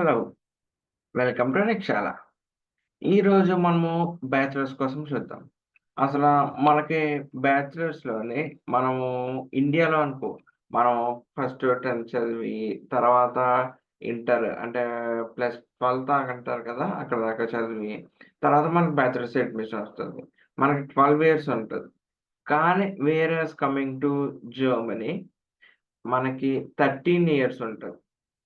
Hello! Welcome to నిక్షాల. ఈరోజు మనము bachelors కోసం చూద్దాం. అసల మనకి బ్యాచిలర్స్‌లోని మనము ఇండియాలో అనుకో, మనం ఫస్ట్ 10థ్ చదివి, తర్వాత ఇంటర్ అంటే ప్లస్ 12థ్ దాకా అంటారు కదా! అక్కడి దాకా చదివి, తర్వాత మనకు బ్యాచిలర్స్ అడ్మిషన్ వస్తది. మనకి 12 ఇయర్స్ ఉంటది. కానీ వేరేస్ కమింగ్ టు జర్మనీ మనకి 13 ఇయర్స్ ఉంటది.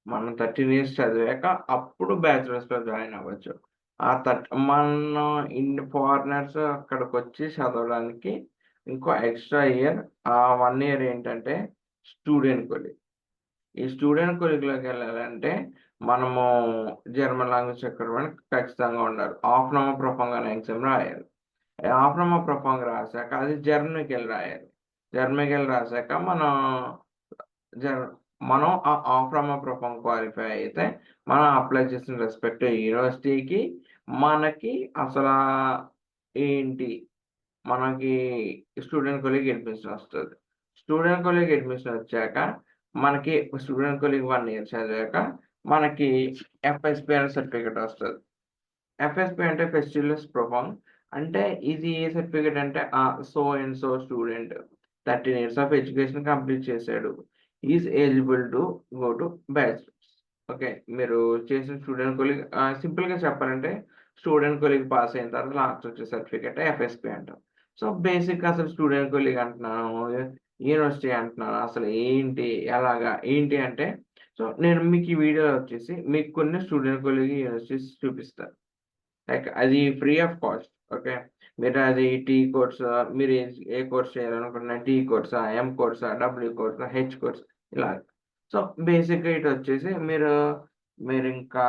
మనం 13 ఇయర్స్ చదివాక అప్పుడు బ్యాచిలర్స్‌లో జాయిన్ అవ్వచ్చు. ఆ మనం ఫారినర్స్ అక్కడికొచ్చి చదవడానికి ఇంకో ఎక్స్‌ట్రా ఇయర్, ఆ 1 ఇయర్ ఏంటంటే స్టూడెంట్ కొలీగ్. ఈ స్టూడెంట్ కొలీగ్‌లోకెళ్ళాలంటే మనము జర్మన్ లాంగ్వేజ్ చక్కడమని ఖచ్చితంగా ఉండాలి. ఆఫ్నోమా ప్రొఫాంగ్ అనే ఎగ్జామ్ రాయాలి. ఆఫ్నోమా ప్రొఫాంగ్ రాసాక అది జర్మనీకెళ్ళి రాయాలి. జర్మనీకెళ్ళి రాసాక జర్ మనం ఆ ఆఫ్రమా ప్రొఫామ్ క్వాలిఫై అయితే, మనం అప్లై చేసిన రెస్పెక్టివ్ యూనివర్సిటీకి, మనకి అసలా ఏంటి, మనకి స్టూడెంట్ కొలీగ్ అడ్మిషన్ వస్తది. స్టూడెంట్ కొలీగ్ అడ్మిషన్ వచ్చాక, మనకి స్టూడెంట్ కొలీగ్ 1 ఇయర్ చదివాక, మనకి ఎఫ్ఎస్‌పి అనే సర్టిఫికేట్ వస్తది. ఎఫ్ఎస్‌పి అంటే ఫెస్టివల్స్ ప్రొఫామ్. అంటే ఇది ఏ సర్టిఫికేట్ అంటే so and so student 13 years of education complete చేసాడు. Is eligible to go to bachelors. Okay. మీరు చేసిన స్టూడెంట్ కొలీగ్ సింపుల్‌గా చెప్పాలంటే స్టూడెంట్ కొలీగ్ పాస్ అయిన తర్వాత లాస్ట్ వచ్చే సర్టిఫికేటే ఎఫ్ఎస్‌పి అంటాం. సో, బేసిక్‌గా అసలు స్టూడెంట్ కొలీగ్ అంటున్నాను, యూనివర్సిటీ అంటున్నాను. అసలు ఏంటి? ఎలాగా? ఏంటి అంటే నేను మీకు ఈ వీడియోలో వచ్చేసి మీకు కొన్ని స్టూడెంట్ కొలీగ్ యూనివర్సిటీస్ చూపిస్తా. లైక్ అది ఫ్రీ ఆఫ్ కాస్ట్. ఓకే. మీరు అది టీ కోర్సా, మీరు ఏ కోర్స్ చేయాలనుకున్న టీ కోర్సా, ఎం కోర్సా, డబ్ల్యూ కోర్సా, హెచ్ కోర్స్ ఇలాగ. సో, బేసిక్‌గా ఇటొచ్చేసి మీరింకా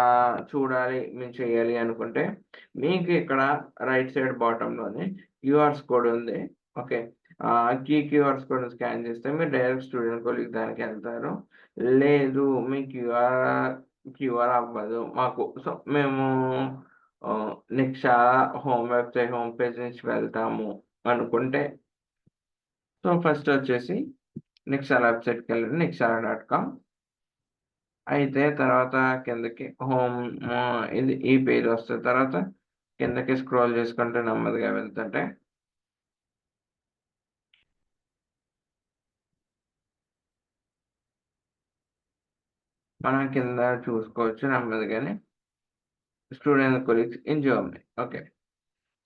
చూడాలి, మీరు చేయాలి అనుకుంటే, మీకు ఇక్కడ రైట్ సైడ్ బాటమ్‌లోని క్యూఆర్స్ కోడ్ ఉంది. ఓకే. క్యూఆర్స్ కోడ్‌ని స్కాన్ చేస్తే మీరు డైరెక్ట్ స్టూడెంట్ కొలీగ్ దానికెళ్తారు. లేదు మీకు క్యూఆర్ అవ్వదు మాకు. సో, మేము నెక్స్ట్ హోమ్ పేజ్ నుంచి వెళ్తాము అనుకుంటే, సో, ఫస్ట్ వచ్చేసి నిక్షాల వెబ్‌సైట్‌కెళ్ళండి. నిక్షాల.com. అయితే తర్వాత కిందకి ఇది ఈ పేజ్ వస్తది. తర్వాత కిందకి స్క్రోల్ చేసుకుంటూ నెమ్మదిగా వెళ్తుంటే మనం కింద చూసుకోవచ్చు నెమ్మదిగానే student colleagues in Germany. Okay.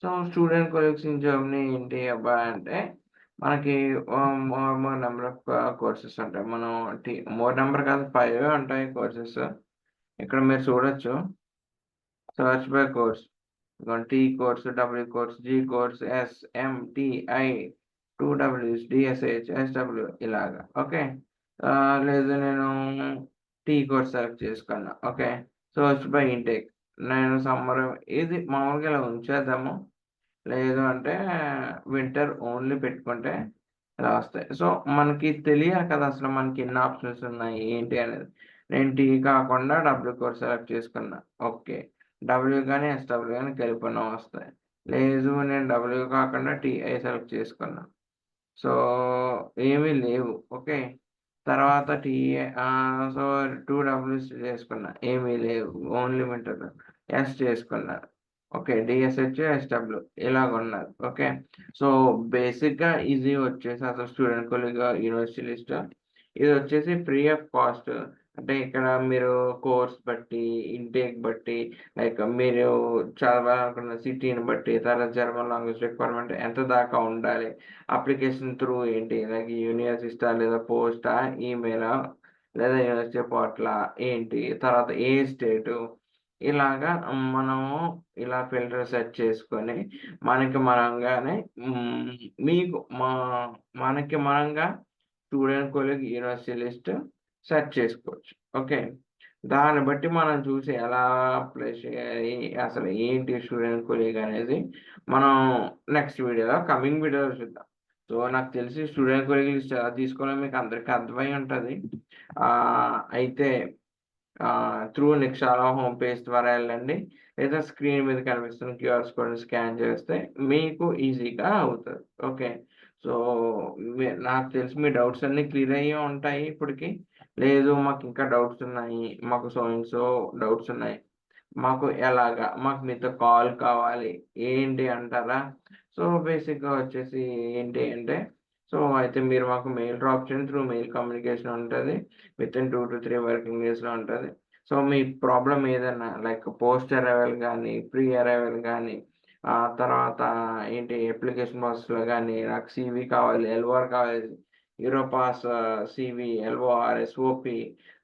So, student colleagues in Germany ఏంటి అబ్బా అంటే, మనకి మోర్ నంబర్ ఆఫ్ కోర్సెస్ ఉంటాయి. మోర్ నంబర్ కాదు, 5 ఉంటాయి కోర్సెస్. ఇక్కడ మీరు చూడొచ్చు. Search by course. ఇదిగోండి T course, W course, G course, S, M, T, I, 2 డబ్ల్యూస్, డీఎస్‌హెచ్, ఎస్‌డబ్ల్యూ ఇలాగా. ఓకే. లేదు నేను టీ కోర్స్ సెలెక్ట్ చేసుకున్నా. ఓకే. Search by intake. నేను సమ్మర్ ఇది మామూలుగా ఇలా ఉంచేద్దాము. లేదు అంటే వింటర్ ఓన్లీ పెట్టుకుంటే ఇలా వస్తాయి. సో, మనకి తెలియాలి కదా! అసలు మనకి ఎన్ని ఆప్షన్స్ ఉన్నాయి, ఏంటి అనేది. నేను టీ కాకుండా డబ్ల్యూ కోర్స్ సెలెక్ట్ చేసుకున్నా. ఓకే. డబ్ల్యూ గాని, ఎస్‌డబ్ల్యూ గాని కలిపున్న వస్తాయి. లేదు నేను డబ్ల్యూ కాకుండా టీఐ సెలెక్ట్ చేసుకున్నా. సో, ఏమీ లేవు. ఓకే. తర్వాత సో, 2 డబ్ల్యూస్ చేసుకున్నా. ఏమీ లేవు. Only winter. ఎస్ చేసుకున్నా. ఓకే. డీఎస్‌హెచ్, ఎస్‌డబ్ల్యూ ఇలాగున్నది. ఓకే. సో, బేసిక్‌గా ఇది వచ్చేసి అసలు స్టూడెంట్ కొలీగ్ యూనివర్సిటీ లిస్ట్. ఇదొచ్చేసి ఫ్రీ ఆఫ్ కాస్ట్. అంటే ఇక్కడ మీరు కోర్స్ బట్టి, ఇంటేక్ బట్టి, లైక్ మీరు చదవాలనుకున్న సిటీని బట్టి, తర్వాత జర్మన్ లాంగ్వేజ్ రిక్వైర్మెంట్ ఎంత దాకా ఉండాలి, అప్లికేషన్ త్రూ ఏంటి, లైక్ యూనివర్సిస్టా లేదా పోస్టా, ఈమెయిలా లేదా యూనివర్సిటీ పోర్టలా ఏంటి, తర్వాత ఏ స్టేటు ఇలాగా మనము ఇలా ఫిల్టర్ సెట్ చేసుకొని, మనకి మనంగానే హ్మ్, మీకు మా మనకి మనంగా స్టూడెంట్ కొలీగ్ యూనివర్సిటీ లిస్ట్ సెట్ చేసుకోవచ్చు. ఓకే. దాన్ని బట్టి మనం చూసి ఎలా అప్లై చేయాలి, అసలు ఏంటి స్టూడెంట్ కొలీగ్ అనేది మనం నెక్స్ట్ వీడియోలో, కమింగ్ వీడియోలో చూద్దాం. సో, నాకు తెలిసి స్టూడెంట్ కొలీగ్ లిస్ట్ ఎలా తీసుకోవాలో మీకు అందరికి అర్థమై ఉంటది. అయితే త్రూ నిక్షాలా హోమ్ పేజ్ ద్వారా ఎళ్ళండి. లేదా స్క్రీన్ మీద కనిపిస్తున్న క్యూఆర్స్ కోడ్‌ని స్కాన్ చేస్తే మీకు ఈజీగా అవుతది. ఓకే. సో, నాకు తెలిసి మీ డౌట్స్ అన్నీ క్లియర్ అయ్యే ఉంటాయి ఇప్పటికి. లేదు మాకింకా డౌట్స్ ఉన్నాయి. మాకు సో అండ్ సో డౌట్స్ ఉన్నాయి. మాకు ఎలాగా? మాకు మీతో కాల్ కావాలి. ఏంటి అంటారా? సో, బేసిక్‌గా వచ్చేసి ఏంటి అంటే, సో, అయితే మీరు మాకు మెయిల్ డ్రాప్ చేయండి. త్రూ మెయిల్ కమ్యూనికేషన్ ఉంటది. వితిన్ 2-3 వర్కింగ్ డేస్‌లో ఉంటది. సో, మీ ప్రాబ్లమ్ ఏదన్నా లైక్ పోస్ట్ అరైవల్ గానీ, ప్రీ అరైవల్ గానీ, తర్వాత ఏంటి అప్లికేషన్ ప్రాసెస్‌లో గానీ, నాకు సీవీ కావాలి, ఎల్ఓఆర్ కావాలి, యూరోపాస్ సీవీ, ఎల్ఓఆర్, ఎస్ఓపీ,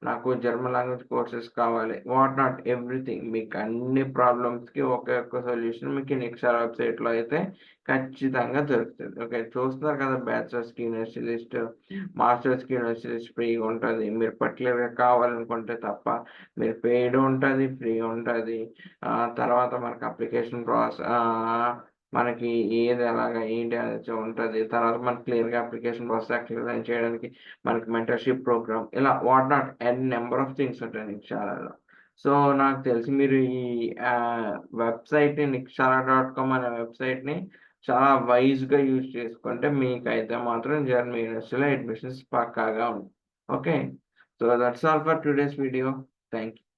నాకు జర్మన్ లాంగ్వేజ్ కోర్సెస్ కావాలి. వాట్ నాట్ ఎవ్రీథింగ్ మీకు అన్ని ప్రాబ్లమ్స్‌కి ఒకే ఒక్క సొల్యూషన్ మీకు ఈ నిక్షార్ వెబ్‌సైట్‌లో అయితే ఖచ్చితంగా దొరుకుతది. ఓకే. చూస్తున్నారు కదా! బ్యాచిలర్స్‌కి యూనివర్సిటీ లిస్ట్, మాస్టర్స్‌కి యూనివర్సిటీ లిస్ట్ ఫ్రీగా ఉంటది. మీరు పర్టిక్యులర్‌గా కావాలనుకుంటే తప్ప మీరు పెయిడ్ ఉంటది, ఫ్రీ ఉంటది. తర్వాత మనకు అప్లికేషన్ మనకి ఏది ఎలాగా ఏంటి అనేది ఉంటది. తర్వాత మనకి క్లియర్‌గా అప్లికేషన్ ప్రాసెస్ యాక్టివేట్ చేయడానికి మనకి మెంటర్‌షిప్ ప్రోగ్రామ్ ఇలా what not an number of things ఉంటాయి నిక్షారాలో. సో, నాకు తెలిసి మీరు ఈ వెబ్‌సైట్‌ని నిక్షార.com అనే వెబ్‌సైట్‌ని చాలా వైస్‌గా యూజ్ చేసుకుంటే మీకైతే మాత్రం జర్మన్ యూనివర్సిటీలో అడ్మిషన్స్ పక్కాగా ఉంటాయి. Okay. So, that's all for today's video. Thank you.